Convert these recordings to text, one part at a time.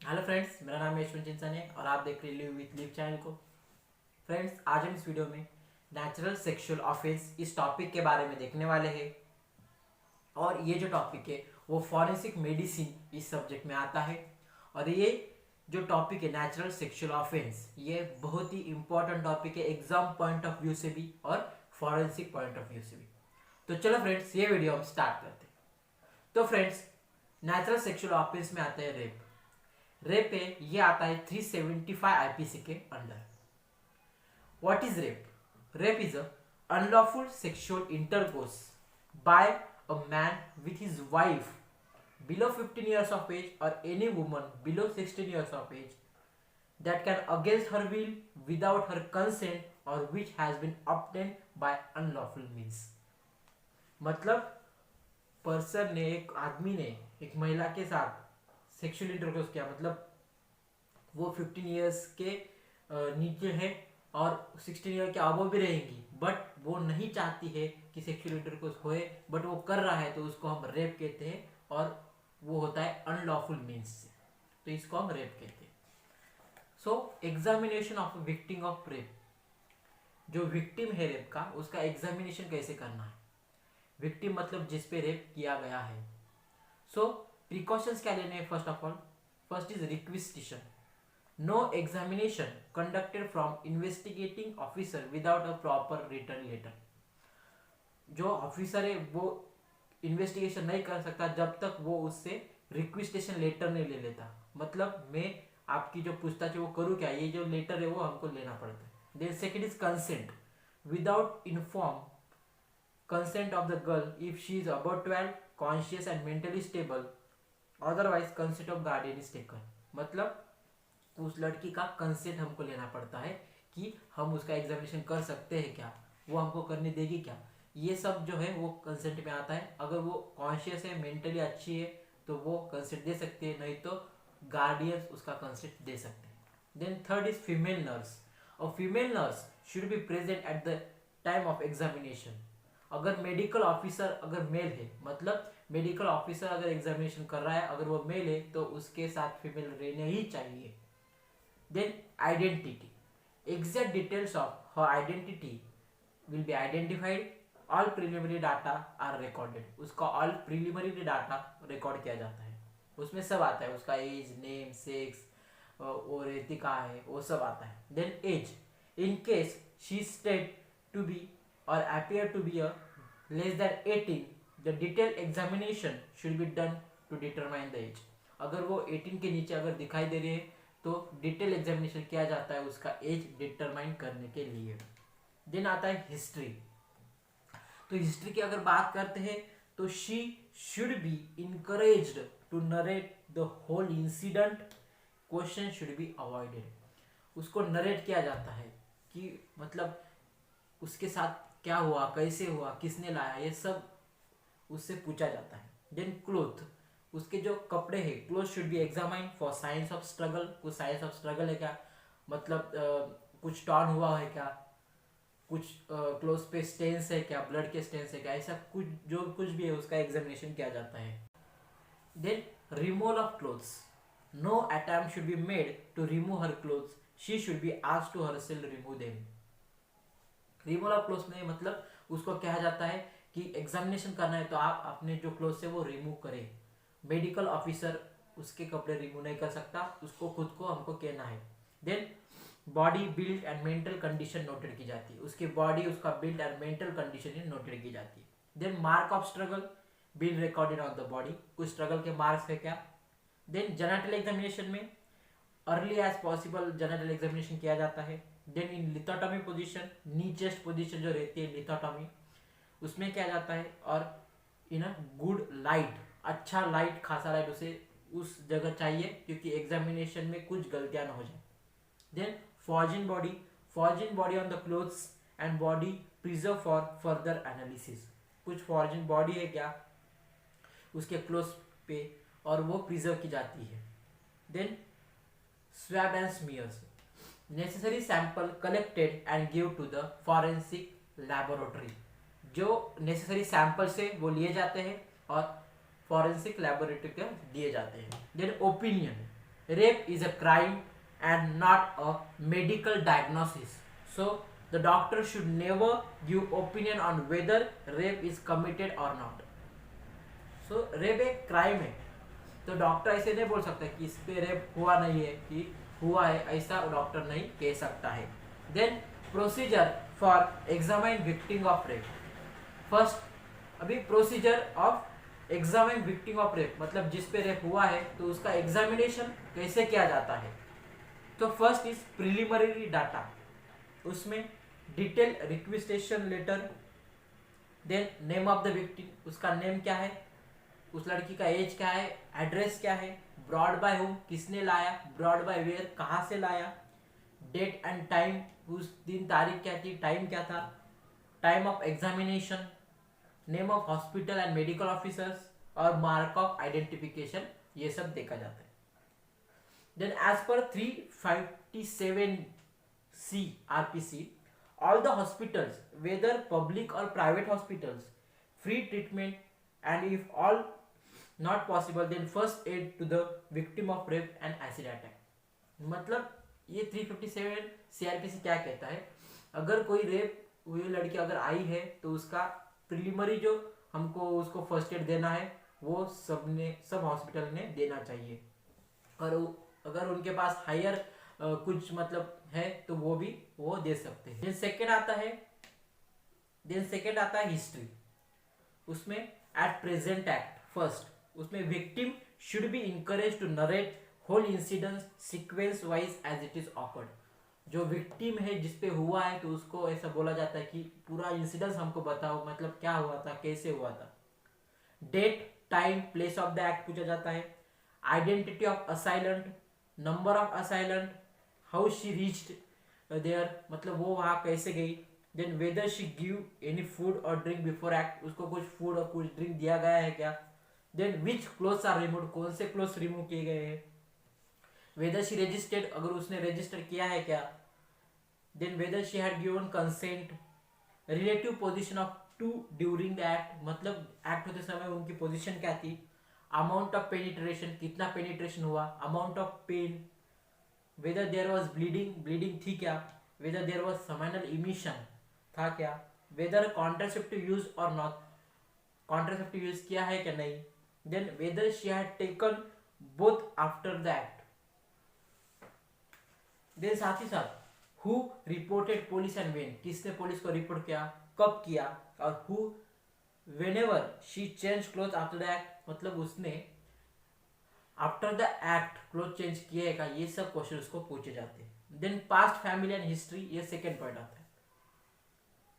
Hello friends, मेरा नाम यशवंत चिंसन है और आप देख रहे हैं लिव विथ लिव चैनल को। फ्रेंड्स, आज हम इस वीडियो में नेचुरल सेक्सुअल ऑफेंस इस टॉपिक के बारे में देखने वाले हैं। और ये जो टॉपिक है वो फॉरेंसिक मेडिसिन इस सब्जेक्ट में आता है। और ये जो टॉपिक है नेचुरल सेक्सुअल ऑफेंस, ये बहुत ही इंपॉर्टेंट टॉपिक है एग्जाम पॉइंट ऑफ व्यू से भी और फॉरेंसिक पॉइंट ऑफ व्यू से भी। तो चलो फ्रेंड्स, ये वीडियो हम स्टार्ट करते हैं। तो फ्रेंड्स, नेचुरल सेक्सुअल ऑफेंस में आता है रेप। रेप है, ये आता है 375 आईपीसी के under. What is rape? Rape is a unlawful sexual intercourse by a man with his wife below 15 years of age or any woman below 16 years of age that can against her will without her consent or which has been obtained by unlawful means। मतलब person ने, एक आदमी ने एक महिला के साथ sexual intercourse किया, मतलब वो 15 इयर्स के नीचे है और 16 ईयर के अबव भी रहेंगी, बट वो नहीं चाहती है कि सेक्सुअल इंटरकोर्स होए, बट वो कर रहा है, तो उसको हम रेप कहते हैं। और वो होता है अनलॉफुल मीन्स से, तो इसको हम रेप कहते हैं। सो examination of victim of rape, जो विक्टिम है रेप का, उसका एग्जामिनेशन कैसे करना है। विक्टिम मतलब जिस पे रेप किया गया है। सो प्रिकॉशंस क्या लेने हैं? First of all, first is requisition. No examination conducted from investigating officer without a proper return letter. जो ऑफिसर है वो इन्वेस्टिगेशन नहीं कर सकता जब तक वो उससे रिक्वेस्टेशन लेटर नहीं ले लेता। मतलब मैं आपकी जो पूछताछ है वो करूँ क्या, ये जो लेटर है वो हमको लेना पड़ता है। Then second is consent. Without inform consent of the girl if she is about 12 conscious and mentally stable, otherwise consent of guardian is taken. मतलब उस लड़की का कंसेंट हमको लेना पड़ता है कि हम उसका एग्जामिनेशन कर सकते हैं क्या, वो हमको करने देगी क्या। ये सब जो है वो कंसेंट में आता है। अगर वो कॉन्शियस है, मेंटली अच्छी है, तो वो कंसेंट दे सकती है, नहीं तो गार्डियंस उसका कंसेंट दे सकते हैं। Then third is female nurse. और female nurse should be present at the time of examination. अगर मेडिकल ऑफिसर अगर मेल है, मतलब मेडिकल ऑफिसर अगर एग्जामिनेशन कर रहा है, अगर वो मेल है तो उसके साथ फीमेल रहने ही चाहिए। Then identity. Exact details of her identity will be identified. All preliminary data are recorded. उसका all preliminary data रिकॉर्ड किया जाता है। उसमें सब आता है, उसका एज, नेम, सेक्स और रहती कहाँ है, वो सब आता है। Then age, in case she state to be और appear to be a less than 18, the detailed examination should be done to determine the age। अगर वो 18 के नीचे अगर दिखाई दे रही है तो डिटेल एग्जामिनेशन किया जाता है उसका एज डिटरमाइन करने के लिए। देन आता है हिस्ट्री। तो हिस्ट्री की अगर बात करते हैं तो she should be encouraged to narrate the whole incident. Question should be avoided. उसको नरेट किया जाता है कि मतलब उसके साथ क्या हुआ, कैसे हुआ, किसने लाया, ये सब उससे पूछा जाता है। देन क्लोथ, उसके जो कपड़े हैं, cloth should be examine for science of struggle. कुछ साइंस ऑफ स्ट्रगल है क्या, मतलब कुछ टॉर्न हुआ है क्या, कुछ क्लोथ पे स्टेन्स है क्या, ब्लड के स्टेन्स है क्या, ऐसा कुछ जो कुछ भी है उसका एग्जामिनेशन किया जाता है। Then removal of clothes. No attempt should be made to remove her clothes, she should be asked to herself remove them. Removal of clothes में मतलब उसको कहा जाता है कि एग्जामिनेशन करना है तो आप अपने जो क्लोथ्स है वो रिमूव करें। मेडिकल ऑफिसर उसके कपड़े रिमूव नहीं कर सकता, उसको खुद को हमको कहना है। Then body build and mental condition noted की जाती है। उसकी बॉडी, उसका build and mental condition noted की जाती है। Then mark of struggle been recorded on the body. कुछ स्ट्रगल के मार्क्स है क्या। देन जेनेटल एग्जामिनेशन में early as possible genital examination किया जाता है। Then in lithotomy position, knee chest position जो रहती है लिथोटॉमी, उसमें क्या जाता है। और इन अ गुड लाइट, अच्छा लाइट, खासा लाइट उसे उस जगह चाहिए क्योंकि एग्जामिनेशन में कुछ गलतियां ना हो जाए। Then foreign body, foreign body on the clothes and body preserve for further analysis. कुछ फॉर्जिन बॉडी है क्या उसके क्लोथ्स पे और वो प्रिजर्व की जाती है। Then swab and smears, necessary sample collected and give to the forensic laboratory. जो नेसेसरी सैंपल्स है वो लिए जाते हैं और फॉरेंसिक लैबोरेटरी के दिए जाते हैं। Then opinion, rape is a crime and not a medical diagnosis. So the doctor should never give opinion on whether rape is committed or not. So rape एक क्राइम है, तो डॉक्टर ऐसे नहीं बोल सकता कि इस पे रेप हुआ नहीं है कि हुआ है, ऐसा डॉक्टर नहीं कह सकता है. Then procedure for examine victim of rape. First अभी procedure of examine victim of rape मतलब जिस पे रेप हुआ है तो उसका एग्जामिनेशन कैसे किया जाता है. तो फर्स्ट इज प्रिलिमिनरी डाटा, उसमें detail requisition letter, then name of the victim, उसका नेम क्या है, उस लड़की का एज क्या है, एड्रेस क्या है, ब्रॉड बाय होम किसने लाया, ब्रॉड बाय वेयर कहाँ से लाया, डेट एंड टाइम उस दिन तारीख क्या थी, टाइम क्या था, time of examination, name of hospital and medical officers और मार्क ऑफ आइडेंटिफिकेशन, ये सब देखा जाता है. Then as per 357C RPC all the hospitals whether public or private hospitals free treatment and if all not possible then first aid to the victim of rape and acid attack. मतलब ये 357 CRPC क्या कहता है, अगर कोई rape हुई लड़की अगर आई है तो उसका प्रिलिमिनरी जो हमको उसको फर्स्ट एड देना है वो सब हॉस्पिटल ने देना चाहिए, और अगर उनके पास हायर कुछ मतलब है तो वो भी वो दे सकते हैं. देन सेकेंड आता है हिस्ट्री, उसमें एट प्रेजेंट एक्ट फर्स्ट उसमें victim should be encourage to narrate whole incident sequence wise as it is occurred. जो विक्टिम है जिसपे हुआ है तो उसको ऐसा बोला जाता है कि पूरा इंसिडेंस हमको बताओ, मतलब क्या हुआ था, कैसे हुआ था. Date time place of the act पूछा जाता है, identity of assailant, number of assailant, how she reached there मतलब वो वहां कैसे गई, then whether she give any food और ड्रिंक बिफोर एक्ट, उसको कुछ फूड और कुछ ड्रिंक दिया गया है क्या, then which clothes are remove, कौन से क्लोथ्स रिमूव किए गए हैं, वेदर शी रजिस्टर्ड, अगर उसने रजिस्टर किया है क्या, then whether she had given consent, relative position of two during the act मतलब एक्ट होते समय उनकी पोजीशन क्या थी, अमाउंट ऑफ पेनिट्रेशन कितना पेनिट्रेशन हुआ, amount of pain, whether there was bleeding थी क्या, whether there was seminal emission था क्या, वेदर कॉन्ट्रासेप्टिव यूज और नॉट, कॉन्ट्रासेप्टिव यूज किया है क्या नहीं, then whether she had taken bath after the act. Then साथ ही साथ who reported police and when, किसने पुलिस को रिपोर्ट किया, कब किया, और who whenever she change cloth after the act मतलब उसने after the act cloth change किएगा, ये सब क्वेश्चन उसको पूछे जाते हैं. Then past family and history, ये सेकेंड पॉइंट आता है.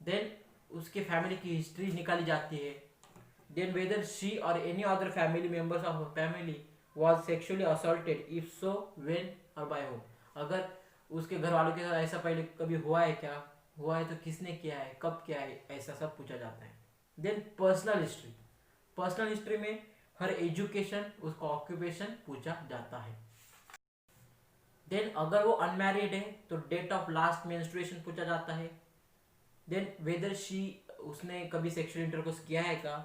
देन उसके फैमिली की हिस्ट्री निकाली जाती है. देन वेदर शी और any other family members of family was sexually assaulted, if so when और बाय होम, अगर उसके घर वालों के साथ ऐसा पहले कभी हुआ है क्या, हुआ है तो किसने किया है, कब किया है, ऐसा सब पूछा जाता है. देन पर्सनल हिस्ट्री में हर एजुकेशन, उसका ऑक्यूपेशन पूछा जाता है. देन अगर वो अनमैरिड है तो डेट ऑफ लास्ट मेंस्ट्रुएशन पूछा जाता है. देन वेदर शी उसने कभी सेक्सुअल इंटरकोर्स किया है क्या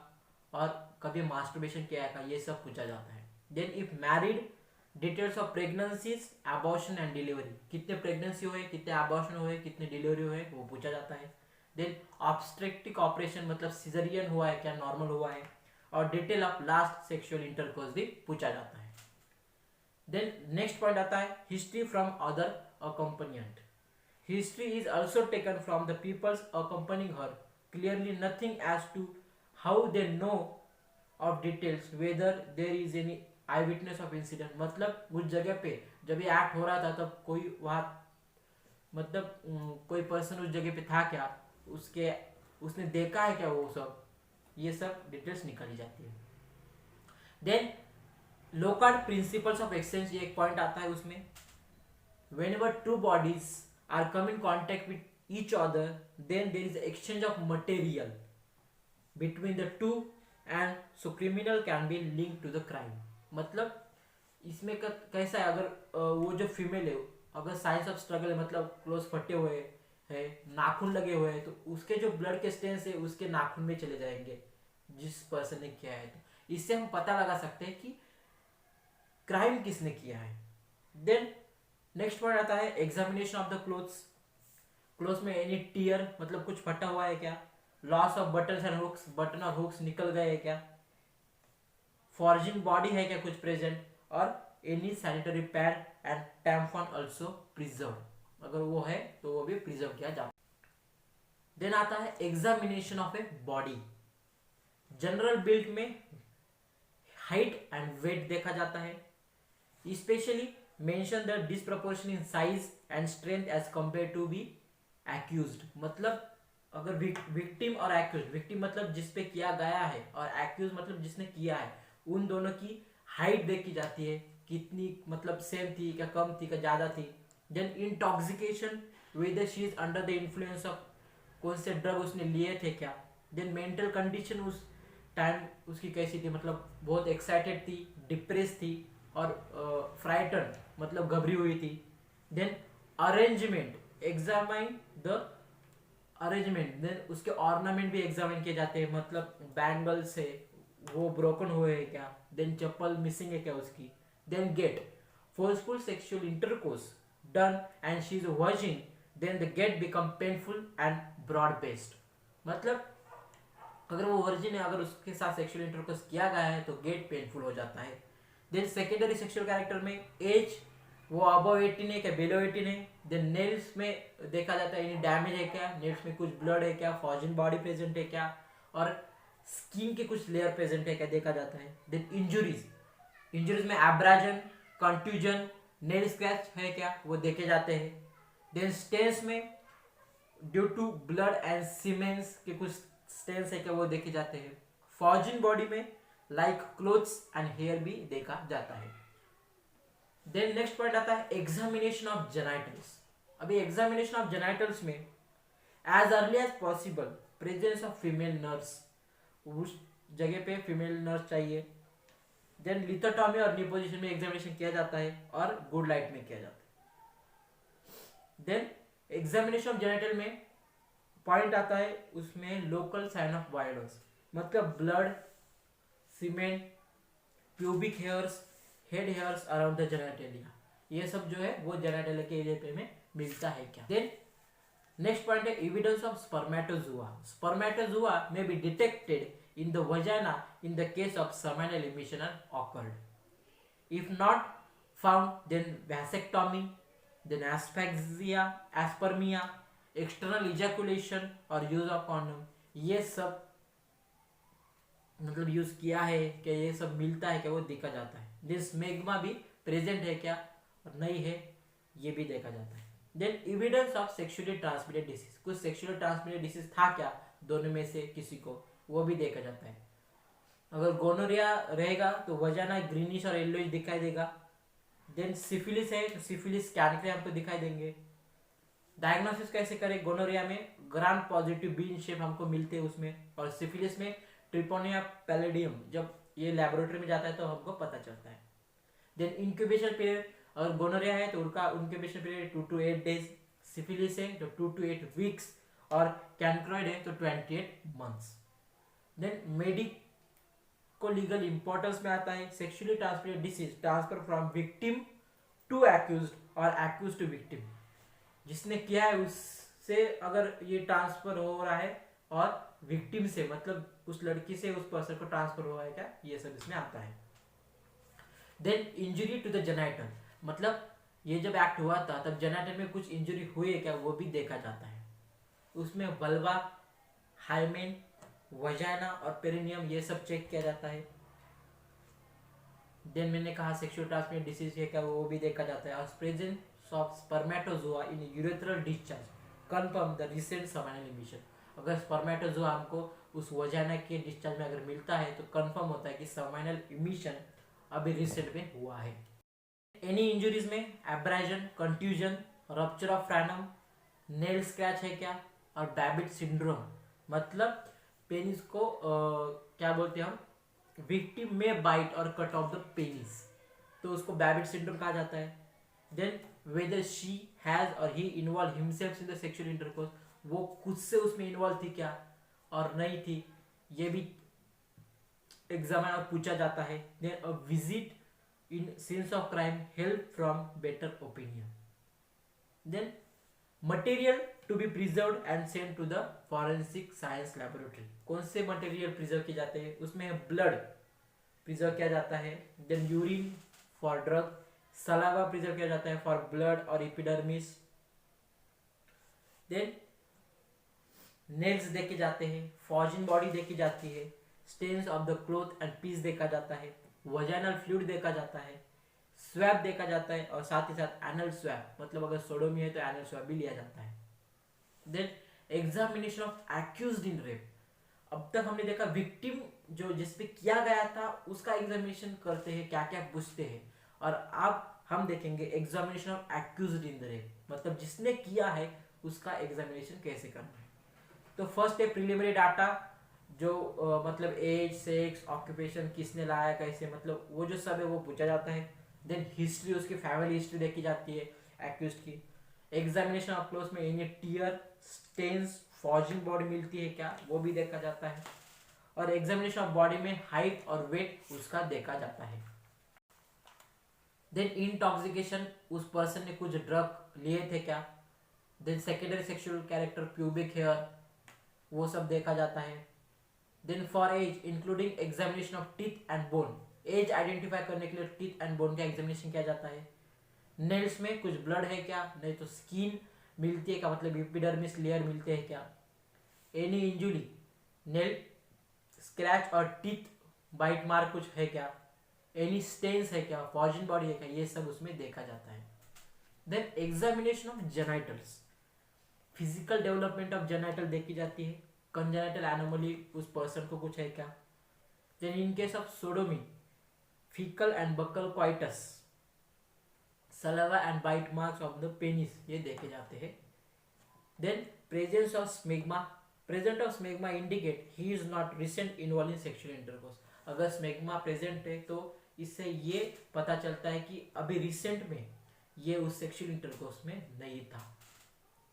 और कभी मास्टरबेशन किया है क्या, ये सब पूछा जाता है. Then if married details of pregnancies, abortion and delivery, कितने प्रेगनेंसी हुए, कितने अबॉर्शन हुए, कितने डिलीवरी हुए, वो पूछा जाता है. देन ऑब्स्टेट्रिक ऑपरेशन मतलब सिजरियन हुआ है क्या, नॉर्मल हुआ है, और detail of last sexual intercourse भी पूछा जाता है. देन नेक्स्ट पॉइंट आता है history from other accompaniment. History is also taken from the peoples accompanying her, clearly nothing as to how they know of details, whether there is any eye witness of incident मतलब उस जगह पे जब ये act हो रहा था तब कोई वहाँ मतलब कोई पर्सन उस जगह पे था क्या, उसने देखा है क्या, वो सब ये सब डिटेल्स निकाली जाती है. Then Locard principles of exchange, ये एक पॉइंट आता है उसमें. Whenever two bodies are come in contact with each other then there is exchange of material between the two and so criminal can be link to the crime. मतलब इसमें कैसा है, अगर वो जो फीमेल है अगर साइंस ऑफ स्ट्रगल है मतलब क्लोज फटे हुए है, नाखून लगे हुए हैं, तो उसके जो ब्लड के स्टेन्स है उसके नाखून में चले जाएंगे जिस पर्सन ने किया है. तो इससे हम पता लगा सकते हैं कि क्राइम किसने किया है. देन नेक्स्ट पॉइंट आता है examination of the clothes. Clothes में एनी टीयर मतलब कुछ फटा हुआ है क्या, loss of button and hooks, button और हुक्स निकल गए हैं क्या, फॉर्जिंग बॉडी है क्या कुछ प्रेजेंट, और any sanitary pad and tampon also preserve, अगर वो है तो वो भी प्रिजर्व किया जाता है। देन आता है examination of a body. General build में हाइट एंड वेट देखा जाता है, specially mention the disproportion in size and strength as compare to be accused. मतलब अगर विक्टिम और एक्यूज्ड, विक्टिम मतलब जिस पे किया गया है और एक्यूज मतलब जिसने किया है, उन दोनों की हाइट देखी जाती है, कितनी मतलब सेम थी क्या कम थी क्या ज्यादा थी। Then intoxication, whether she is under the influence of, कौन से ड्रग उसने लिए थे क्या। देन मेंटल कंडीशन उस टाइम उसकी कैसी थी, मतलब बहुत एक्साइटेड थी, डिप्रेस थी और फ्राइटन मतलब घबरी हुई थी। Then arrangement, examine the arrangement, then उसके ऑर्नामेंट भी एग्जामिन किए जाते हैं, मतलब बैंगल्स है वो ब्रोकन हुए हैं क्या, देन चप्पल मिसिंग है क्या उसकी। Then gait, forceful sexual intercourse done and she is virgin, then the gait become painful and broad based. मतलब अगर वो वर्जिन है, अगर उसके साथ सेक्सुअल इंटरकोर्स किया गया है तो गेट पेनफुल हो जाता है। देन सेकेंडरी सेक्सुअल कैरेक्टर में एज, वो अबव 18 है क्या बिलो 18 है। देन नेल्स में देखा जाता है एनी डैमेज है क्या, नेल्स में कुछ ब्लड है क्या, फॉर्जिन बॉडी प्रेजेंट है क्या, और स्किन के कुछ लेयर प्रेजेंट है क्या देखा जाता है। देन इंजुरीज, इंजुरीज में एब्राजन, कंट्यूजन, नेल स्क्रैच है क्या वो देखे जाते हैं। देन स्टेन्स में due to blood and semens के कुछ स्टेन्स है क्या वो देखे जाते हैं। फॉर्जिन बॉडी में लाइक क्लोथ्स एंड हेयर भी देखा जाता है। देन नेक्स्ट पॉइंट आता है एग्जामिनेशन ऑफ जेनाइटल्स। अभी एग्जामिनेशन ऑफ जेनाइटल्स में as early as possible presence of female nurse, उस जगह पे फीमेल नर्स चाहिए। देन लिथोटॉमी और नी पोजिशन में एग्जामिनेशन किया जाता है और गुड लाइट में किया जाता है। देन एग्जामिनेशन ऑफ जेनाइटल में पॉइंट आता है उसमें लोकल साइन ऑफ वायलेंस, मतलब blood, cement, pubic hairs, head hairs around the genitalia, ये सब जो है वो जेनाइटेलिया के एरिया पे में मिलता है क्या। देन नेक्स्ट पॉइंट है एविडेंस ऑफ स्पर्मेटोजुआ। स्पर्मेटोजुआ में be detected in the vagina in the case of seminal emission occurred. If not found, then vasectomy, then asphyxia, aspermia, external ejaculation और use of condom, ये सब मतलब use किया है क्या, ये सब मिलता है क्या वो देखा जाता है। दिस मेग्मा भी प्रेजेंट है क्या और नहीं है ये भी देखा जाता है। Then evidence of sexually transmitted disease, कुछ सेक्सुअली ट्रांसमिटेड डिसीज था क्या दोनों में से किसी को, वो भी देखा जाता है। अगर गोनोरिया रहेगा तो वजाना ग्रीनिश और येलोइश दिखाई देगा। देन सिफिलिस है तो सिफिलिस कैनक्रे हमको दिखाई देंगे। डायग्नोसिस कैसे करें, गोनोरिया में ग्राम पॉजिटिव बीन शेप हमको मिलते हैं उसमें, और सिफिलिस में ट्रिपोनिया पैलेडियम, जब ये लेबोरेटरी में जाता है तो हमको पता चलता है। देन इंक्यूबेशन पीरियड, अगर गोनोरिया है तो उनका incubation period 2 to 8 days, syphilis है तो 2 to 8 वीक्स, और कैनक्रोइड है तो 28 months. Then medico legal importance में आता है sexually transmitted disease transfer from victim to accused और एक्यूज्ड टू विक्टिम, जिसने किया है उससे अगर ये ट्रांसफर हो रहा है, और विक्टिम से मतलब उस लड़की से उस पर्सन को ट्रांसफर हुआ है क्या, ये सब इसमें आता है। Then injury to the genital, मतलब ये जब एक्ट हुआ था तब जेनाइटल में कुछ इंजरी हुई है क्या वो भी देखा जाता है। उसमें वल्वा, हाइमेन, वजाइना और पेरिनियम ये सब चेक किया जाता है। देन मैंने कहा सेक्सुअल ट्रांसमिटेड डिसीज है क्या वो भी देखा जाता है। और presence of spermatozoa in urethral discharge confirm the recent seminal emission, अगर स्पर्मेटोजोआ हमको उस वजाइना के डिस्चार्ज में अगर मिलता है तो कंफर्म होता है कि सेमिनल इमिशन अभी रिसेंट में हुआ है। एनी इंजुरीज में abrasion, contusion, rupture of frenum, nail scratch है क्या, और बैबिट सिंड्रोम, मतलब पेनिस को क्या बोलते हैं हम, विक्टिम में बाइट और कट ऑफ द पेनिस, तो उसको बैबिट सिंड्रोम कहा जाता है। Then whether she has or he involve himself in the sexual intercourse, वो खुद से उसमें इन्वॉल्व थी क्या और नहीं थी, ये भी एग्जामिन और पूछा जाता है। Then a visit in scenes of crime help from better opinion. Then material to be preserved and sent to the forensic science laboratory. कौन से मटेरियल प्रिजर्व किए जाते हैं? उसमें ब्लड प्रिजर्व किया जाता है, then urine for drug, saliva preserve किया जाता है फॉर ब्लड और एपिडर्मिस, देन नेल्स देखे जाते हैं, फॉजिन बॉडी देखी जाती है, stains of the cloth and piece देखा जाता है, वजाइनल फ्लूइड देखा जाता है, स्वैब देखा जाता है और साथ ही साथ एनल स्वैब, मतलब अगर सोडोमी है तो एनल स्वैब भी लिया जाता है. Then examination of accused in rape. अब तक हमने देखा विक्टिम जो जिसपे किया गया था उसका एग्जामिनेशन करते हैं, क्या क्या पूछते हैं, और अब हम देखेंगे examination of accused in the rape, मतलब जिसने किया है उसका एग्जामिनेशन कैसे करना है. तो फर्स्ट है प्रिलिमिनरी डाटा, जो मतलब एज, सेक्स, ऑक्यूपेशन, किसने लाया, कैसे, मतलब वो जो सब है वो पूछा जाता है. देन हिस्ट्री, उसकी फैमिली हिस्ट्री देखी जाती है एक्यूज्ड की. एग्जामिनेशन ऑफ क्लोथ में इन्हें टीयर, स्टेन्स, फॉजिंग बॉडी मिलती है क्या, वो भी देखा जाता है. और एग्जामिनेशन ऑफ बॉडी में हाइट और वेट उसका देखा जाता है. देन इंटॉक्सिकेशन, उस पर्सन ने कुछ ड्रग लिए थे क्या. Then secondary sexual character, pubic hair, वो सब देखा जाता है. Then for age including examination of teeth and bone, age identify करने के लिए टीथ एंड बोन का एग्जामिनेशन किया जाता है. नेल्स में कुछ ब्लड है क्या, नहीं तो स्किन मिलती है क्या, मतलब एपिडर्मिस लेयर मिलते हैं क्या. एनी इंजुरी, नेल स्क्रैच और टीथ बाइट मार्क कुछ है क्या. एनी स्टेन्स है क्या, फॉजिन बॉडी है क्या, ये सब उसमें देखा जाता है. Then examination of genitals, physical development of genital देखी जाती है. कंजेनिटल एनोमली उस पर्सन को कुछ है क्या. Then in case of sodomy, faecal and buccal coitus, saliva and bite marks of the penis, ये देखे जाते हैं. Then presence of smegma, present of smegma indicate he is not recent involve in sexual intercourse. अगर smegma present है तो इससे ये पता चलता है कि अभी रिसेंट में ये उस सेक्सुअल इंटरकोर्स में नहीं था.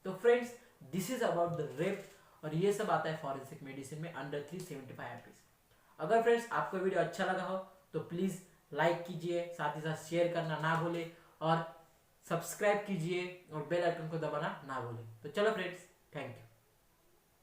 तो friends, this is about the rape, और ये सब आता है फॉरेंसिक मेडिसिन में अंडर 375 एमपीज. अगर फ्रेंड्स आपको वीडियो अच्छा लगा हो तो प्लीज़ लाइक कीजिए, साथ ही साथ शेयर करना ना भूलें और सब्सक्राइब कीजिए और बेल आइकन को दबाना ना भूलें. तो चलो फ्रेंड्स, थैंक यू.